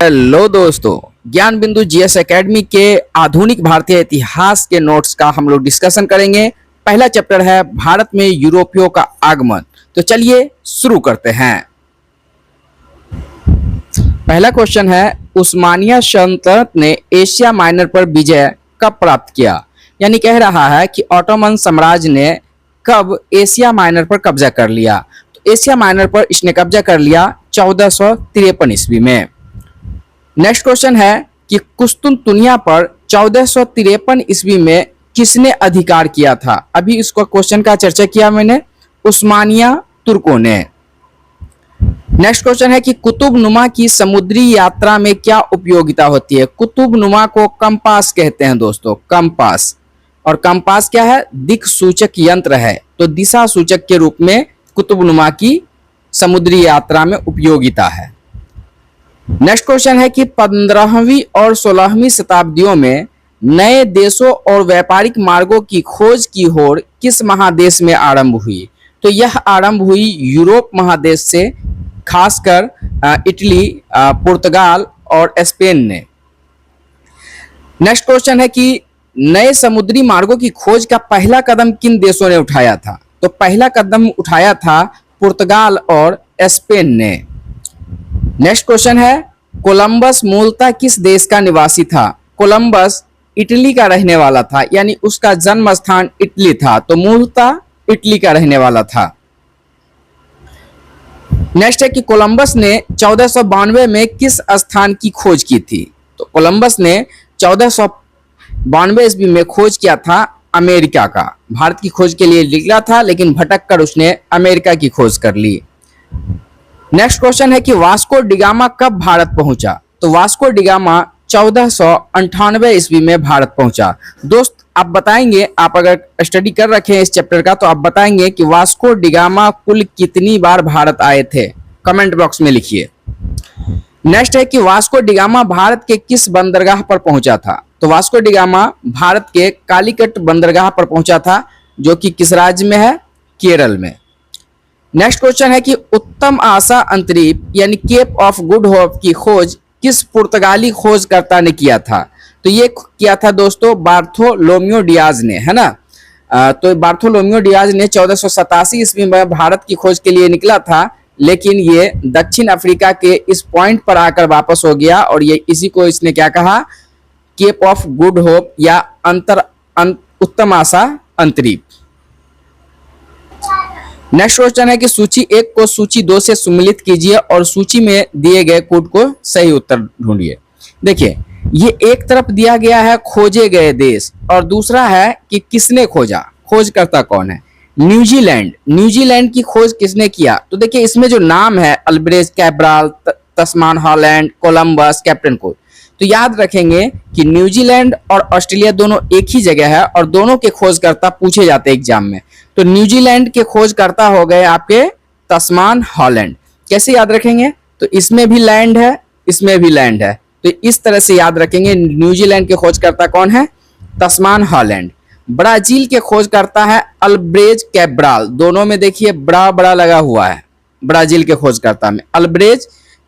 Hello दोस्तों, ज्ञान बिंदु जीएस एकेडमी के आधुनिक भारतीय इतिहास के नोट्स का हम लोग डिस्कशन करेंगे। पहला चैप्टर है भारत में यूरोपियों का आगमन। तो चलिए शुरू करते हैं। पहला क्वेश्चन है, उस्मानिया सल्तनत ने एशिया माइनर पर विजय कब प्राप्त किया। यानी कह रहा है कि ऑटोमन साम्राज्य ने कब एशिया माइनर पर कब्जा कर लिया। तो एशिया माइनर पर इसने कब्जा कर लिया 1453 ईस्वी में। नेक्स्ट क्वेश्चन है कि कुस्तुनतुनिया पर 1453 ईस्वी में किसने अधिकार किया था। अभी इसको क्वेश्चन का चर्चा किया मैंने, उस्मानिया तुर्कों ने। नेक्स्ट क्वेश्चन है कि कुतुबनुमा की समुद्री यात्रा में क्या उपयोगिता होती है। कुतुबनुमा को कंपास कहते हैं दोस्तों, कंपास। और कंपास क्या है, दिक् सूचक यंत्र है। तो दिशा सूचक के रूप में कुतुबनुमा की समुद्री यात्रा में उपयोगिता है। नेक्स्ट क्वेश्चन है कि 15वीं और 16वीं शताब्दियों में नए देशों और व्यापारिक मार्गों की खोज की होड़ किस महादेश में आरंभ हुई। तो यह आरंभ हुई यूरोप महादेश से, खासकर इटली, पुर्तगाल और स्पेन ने। नेक्स्ट क्वेश्चन है कि नए समुद्री मार्गों की खोज का पहला कदम किन देशों ने उठाया था। तो पहला कदम उठाया था पुर्तगाल और स्पेन ने। नेक्स्ट क्वेश्चन है, कोलंबस मूलतः किस देश का निवासी था। कोलंबस इटली का रहने वाला था, यानी उसका जन्म स्थान इटली था। तो मूलतः इटली का रहने वाला था। नेक्स्ट है कि कोलंबस ने 1492 में किस स्थान की खोज की थी। तो कोलंबस ने 1492 ईस्वी में खोज किया था अमेरिका का। भारत की खोज के लिए निकला था, लेकिन भटक कर उसने अमेरिका की खोज कर ली। नेक्स्ट क्वेश्चन है कि वास्को डिगामा कब भारत पहुंचा। तो वास्को डिगामा 1498 ईस्वी में भारत पहुंचा। दोस्त आप बताएंगे, आप अगर स्टडी कर रखे हैं इस चैप्टर का, तो आप बताएंगे कि वास्को डिगामा कुल कितनी बार भारत आए थे। कमेंट बॉक्स में लिखिए। नेक्स्ट है कि वास्को डिगामा भारत के किस बंदरगाह पर पहुंचा था। तो वास्को डिगामा भारत के कालीकट बंदरगाह पर पहुंचा था, जो कि किस राज्य में है, केरल में। नेक्स्ट क्वेश्चन है कि उत्तम आशा अंतरिक्ष यानी केप ऑफ गुड होप की खोज किस पुर्तगाली खोजकर्ता ने किया था। तो ये किया था दोस्तों बार्थोलोम्यो डियाज ने, है ना। तो बार्थोलोम्यो डियाज ने 1487 ईस्वी में भारत की खोज के लिए निकला था, लेकिन ये दक्षिण अफ्रीका के इस पॉइंट पर आकर वापस हो गया, और ये इसी को इसने क्या कहा, केप ऑफ गुड होप या उत्तम आशा अंतरिक्ष। नेक्स्ट क्वेश्चन है कि सूची 1 को सूची 2 से सम्मिलित कीजिए और सूची में दिए गए कोड को सही उत्तर ढूंढिए। देखिए, ये एक तरफ दिया गया है खोजे गए देश, और दूसरा है कि किसने खोजा, खोजकर्ता कौन है। न्यूजीलैंड, न्यूजीलैंड की खोज किसने किया। तो देखिए, इसमें जो नाम है अल्ब्रेज कैब्राल, तस्मान हॉलैंड, कोलंबस, कैप्टन कुक, तो याद रखेंगे कि न्यूजीलैंड और ऑस्ट्रेलिया दोनों एक ही जगह है, और दोनों के खोजकर्ता पूछे जाते हैं एग्जाम में। तो न्यूजीलैंड के खोजकर्ता हो गए आपके तस्मान हॉलैंड। कैसे याद रखेंगे, तो इसमें भी लैंड है, इसमें भी लैंड है, तो इस तरह से याद रखेंगे। न्यूजीलैंड के खोजकर्ता कौन है, तस्मान हॉलैंड। ब्राजील के खोजकर्ता है अल्ब्रेज कैब्राल। दोनों में देखिए बड़ा बड़ा लगा हुआ है, ब्राजील के खोजकर्ता में अल्ब्रेज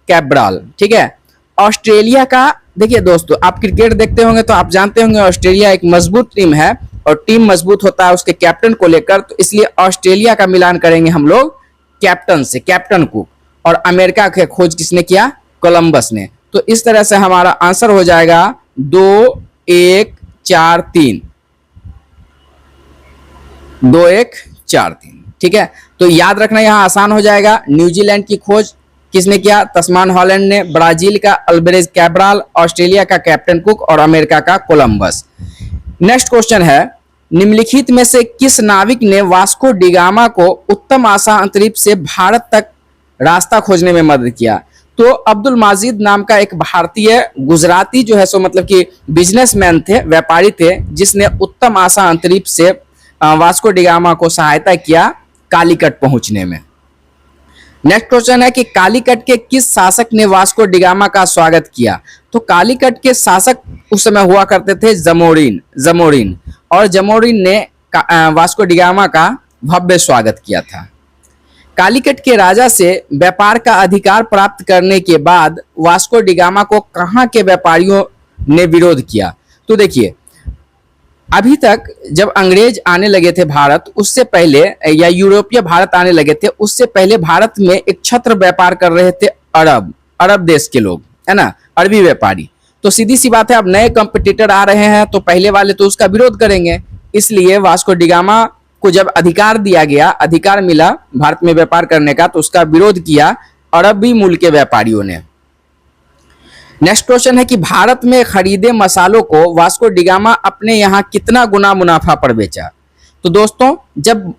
कैब्राल, ठीक है। ऑस्ट्रेलिया का, देखिए दोस्तों, आप क्रिकेट देखते होंगे तो आप जानते होंगे ऑस्ट्रेलिया एक मजबूत टीम है, और टीम मजबूत होता है उसके कैप्टन को लेकर, तो इसलिए ऑस्ट्रेलिया का मिलान करेंगे हम लोग कैप्टन से, कैप्टन कुक। और अमेरिका की खोज किसने किया, कोलंबस ने। तो इस तरह से हमारा आंसर हो जाएगा 2 1 4 3, 2 1 4 3, ठीक है। तो याद रखना यहाँ आसान हो जाएगा। न्यूजीलैंड की खोज किसने किया, तस्मान हॉलैंड ने। ब्राजील का अल्ब्रेज कैब्राल, ऑस्ट्रेलिया का कैप्टन कुक, और अमेरिका का कोलंबस। नेक्स्ट क्वेश्चन है, निम्नलिखित में से किस नाविक ने वास्को डिगामा को उत्तम आशा अंतरिक्ष से भारत तक रास्ता खोजने में मदद किया। तो अब्दुल माजिद नाम का एक भारतीय गुजराती जो है, सो मतलब कि बिजनेसमैन थे, व्यापारी थे, जिसने उत्तम आशा अंतरिक्ष से वास्को डिगामा को सहायता किया कालीकट पहुंचने में। नेक्स्ट क्वेश्चन है कि कालीकट के किस शासक ने वास्को डिगामा का स्वागत किया। तो कालीकट के शासक उस समय हुआ करते थे जमोरिन, और जमोरिन ने वास्को डिगामा का भव्य स्वागत किया था। कालीकट के राजा से व्यापार का अधिकार प्राप्त करने के बाद वास्को डी गामा को कहाँ के व्यापारियों ने विरोध किया? तो देखिए, अभी तक जब अंग्रेज आने लगे थे भारत, उससे पहले या यूरोपीय भारत आने लगे थे, उससे पहले भारत में एक छत्र व्यापार कर रहे थे अरब देश के लोग, है ना, अरबी व्यापारी। तो सीधी सी बात है, अब नए कंपटीटर आ रहे हैं तो पहले वाले तो उसका विरोध करेंगे। इसलिए वास्को डी गामा को जब अधिकार दिया गया, अधिकार मिला भारत में व्यापार करने का, तो उसका विरोध किया अरबी मूल के व्यापारियों ने। नेक्स्ट क्वेश्चन है कि भारत में खरीदे मसालों को वास्को डी गामा अपने यहाँ कितना गुना मुनाफा पर बेचा? तो दोस्तों, जब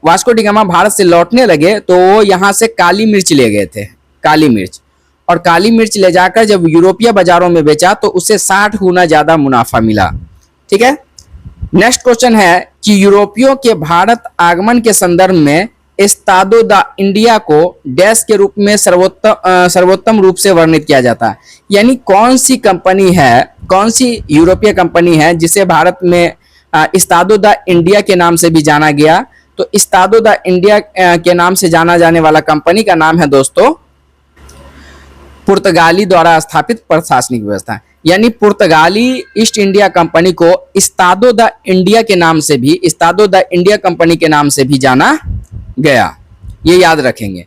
वास्को डी गामा भारत से लौटने लगे तो वो यहाँ से काली मिर्च ले गए थे, काली मिर्च, और काली मिर्च ले जाकर जब यूरोपीय बाजारों में बेचा तो उसे 60 गुना ज्यादा मुनाफा मिला। ठीक है। नेक्स्ट क्वेश्चन है कि यूरोपियों के भारत आगमन के संदर्भ में एस्तादो द इंडिया को डैश के रूप में सर्वोत्तम रूप से वर्णित किया जाता है। यानी कौन सी कंपनी है, कौन सी यूरोपीय कंपनी है जिसे भारत में एस्तादो द इंडिया के नाम से भी जाना गया? तो एस्तादो द इंडिया के नाम से जाना जाने वाला कंपनी का नाम है दोस्तों पुर्तगाली द्वारा स्थापित प्रशासनिक व्यवस्था। यानी पुर्तगाली ईस्ट इंडिया कंपनी को एस्तादो द इंडिया के नाम से भी, एस्तादो द इंडिया कंपनी के नाम से भी जाना गया, ये याद रखेंगे।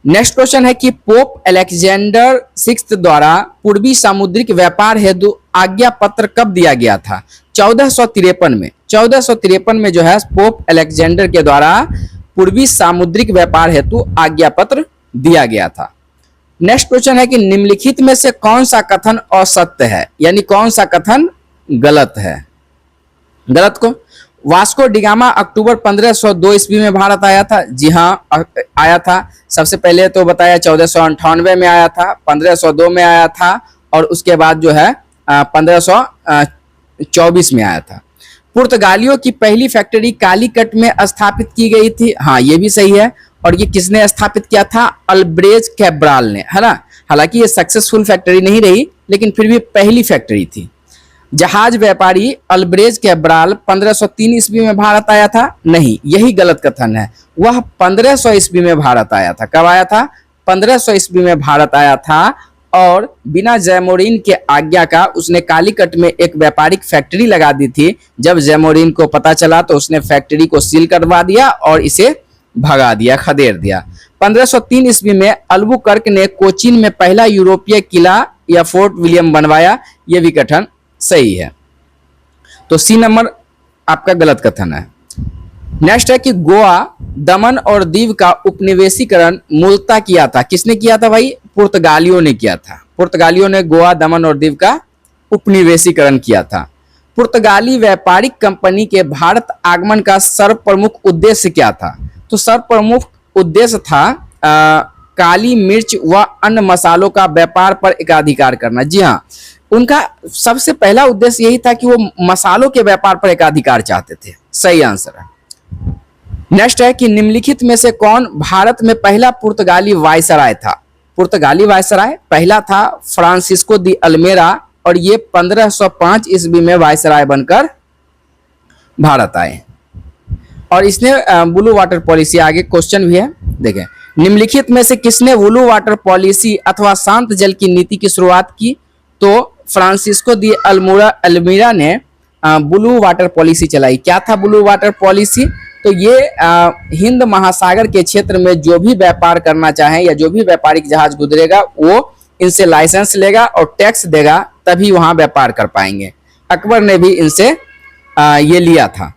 नेक्स्ट क्वेश्चन है कि पोप अलेक्जेंडर 6 द्वारा पूर्वी सामुद्रिक व्यापार हेतु आज्ञा पत्र कब दिया गया था? 1453 में। 1453 में जो है पोप अलेक्जेंडर के द्वारा पूर्वी सामुद्रिक व्यापार हेतु आज्ञा पत्र दिया गया था। नेक्स्ट क्वेश्चन है कि निम्नलिखित में से कौन सा कथन असत्य है? यानी कौन सा कथन गलत है? गलत को, वास्को डी गामा अक्टूबर 1502 ईस्वी में भारत आया था। जी हाँ, आया था। सबसे पहले तो बताया 1498 में आया था, 1502 में आया था, और उसके बाद जो है 1524 में आया था। पुर्तगालियों की पहली फैक्ट्री कालीकट में स्थापित की गई थी। हाँ, ये भी सही है। और ये किसने स्थापित किया था? अल्ब्रेज कैब्राल ने, है ना। हालांकि ये सक्सेसफुल फैक्ट्री नहीं रही, लेकिन फिर भी पहली फैक्ट्री थी। जहाज व्यापारी अल्ब्रेज कैब्राल 1503 ईस्वी में भारत आया था? नहीं, यही गलत कथन है। वह 1500 ईस्वी में भारत आया था। कब आया था? 1500 ईस्वी में भारत आया था, और बिना जैमोरिन के आज्ञा का उसने कालीकट में एक व्यापारिक फैक्ट्री लगा दी थी। जब जैमोरिन को पता चला तो उसने फैक्ट्री को सील करवा दिया और इसे भगा दिया, खदेड़ दिया। 1503 ईस्वी में अल्बुकर्क ने कोचीन में पहला यूरोपीय किला या फोर्ट विलियम बनवाया। यह भी कथन सही है। तो सी नंबर आपका गलत कथन है। नेक्स्ट है कि गोवा, दमन और दीव का उपनिवेशीकरण मूलतः किया था। किसने किया था भाई? पुर्तगालियों ने किया था। पुर्तगालियों ने गोवा, दमन और दीव का उपनिवेशीकरण किया था। पुर्तगाली व्यापारिक कंपनी के भारत आगमन का सर्वप्रमुख उद्देश्य क्या था? तो सर्वप्रमुख उद्देश्य था काली मिर्च व अन्य मसालों का व्यापार पर एकाधिकार करना। जी हाँ, उनका सबसे पहला उद्देश्य यही था कि वो मसालों के व्यापार पर एकाधिकार चाहते थे। सही आंसर है। नेक्स्ट है कि निम्नलिखित में से कौन भारत में पहला पुर्तगाली वायसराय था? पुर्तगाली वायसराय पहला था फ्रांसिस्को दी अल्मेरा, और ये 1505 ईस्वी में वायसराय बनकर भारत आए। और इसने ब्लू वाटर पॉलिसी, आगे क्वेश्चन भी है, देखें, निम्नलिखित में से किसने ब्लू वाटर पॉलिसी अथवा शांत जल की नीति की शुरुआत की? तो फ्रांसिस्को दी अल्मीरा ने ब्लू वाटर पॉलिसी चलाई। क्या था ब्लू वाटर पॉलिसी? तो ये हिंद महासागर के क्षेत्र में जो भी व्यापार करना चाहे या जो भी व्यापारिक जहाज गुजरेगा वो इनसे लाइसेंस लेगा और टैक्स देगा, तभी वहां व्यापार कर पाएंगे। अकबर ने भी इनसे ये लिया था।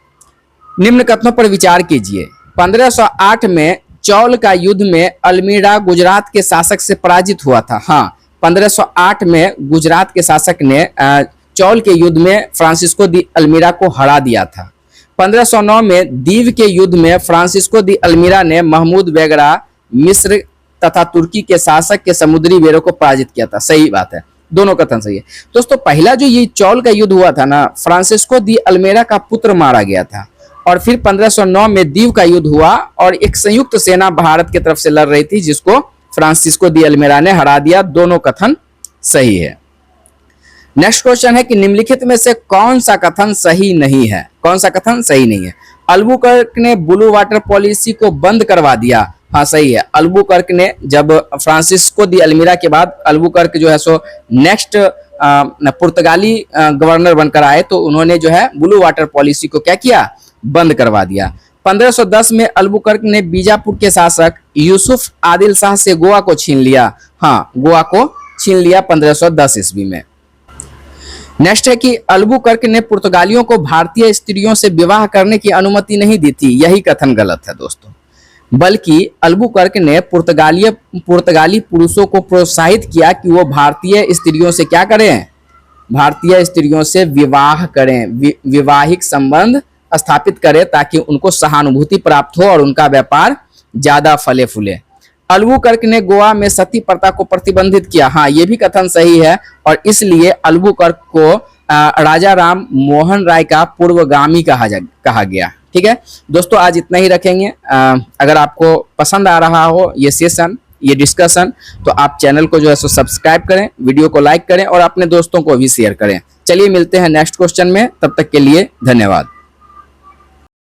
निम्न कथनों पर विचार कीजिए। 1508 में चौल का युद्ध में अल्मीरा गुजरात के शासक से पराजित हुआ था। हाँ, 1508 में गुजरात के शासक ने चौल के युद्ध में फ्रांसिस्को दी अल्मीरा को हरा दिया था। 1509 में दीव के युद्ध में फ्रांसिस्को दी अल्मीरा ने महमूद बेगरा, मिस्र तथा तुर्की के शासक के समुद्री बेरों को पराजित किया था। सही बात है, दोनों कथन सही है। दोस्तों, पहला जो ये चौल का युद्ध हुआ था ना, फ्रांसिस्को दी अल्मीरा का पुत्र मारा गया था, और फिर 1509 में दीव का युद्ध हुआ और एक संयुक्त सेना भारत की तरफ से लड़ रही थी, जिसको फ्रांसिस्को दी अल्मीरा ने हरा दिया। दोनों कथन सही है। नेक्स्ट क्वेश्चन है कि निम्नलिखित में से कौन सा कथन सही नहीं है? कौन सा कथन सही नहीं है? अल्बुकर्क ने ब्लू वाटर पॉलिसी को बंद करवा दिया। हाँ सही है, अल्बुकर्क ने जब फ्रांसिस्को दी अल्मीरा के बाद अल्बुकर्क जो है सो नेक्स्ट पुर्तगाली गवर्नर बनकर आए तो उन्होंने जो है ब्लू वाटर पॉलिसी को क्या किया, बंद करवा दिया। 1510 में अल्बुकर्क ने बीजापुर के शासक यूसुफ आदिल शाह से गोवा को छीन लिया। हाँ, गोवा को छीन लिया 1510 ईस्वी में। नेक्स्ट है कि अल्बुकर्क ने पुर्तगालियों को भारतीय स्त्रियों से विवाह करने की अनुमति नहीं दी थी। यही कथन गलत है दोस्तों, बल्कि अल्बुकर्क ने पुर्तगाली पुरुषों को प्रोत्साहित किया कि वो भारतीय स्त्रियों से क्या करें, भारतीय स्त्रियों से विवाह करें, वैवाहिक संबंध स्थापित करें ताकि उनको सहानुभूति प्राप्त हो और उनका व्यापार ज्यादा फले फूले। अल्बुकर्क ने गोवा में सती प्रथा को प्रतिबंधित किया। हाँ, ये भी कथन सही है और इसलिए अल्बुकर्क को राजा राम मोहन राय का पूर्वगामी कहा गया। ठीक है दोस्तों, आज इतना ही रखेंगे। अगर आपको पसंद आ रहा हो ये सेशन, ये डिस्कशन, तो आप चैनल को जो है सो सब्सक्राइब करें, वीडियो को लाइक करें और अपने दोस्तों को भी शेयर करें। चलिए मिलते हैं नेक्स्ट क्वेश्चन में, तब तक के लिए धन्यवाद।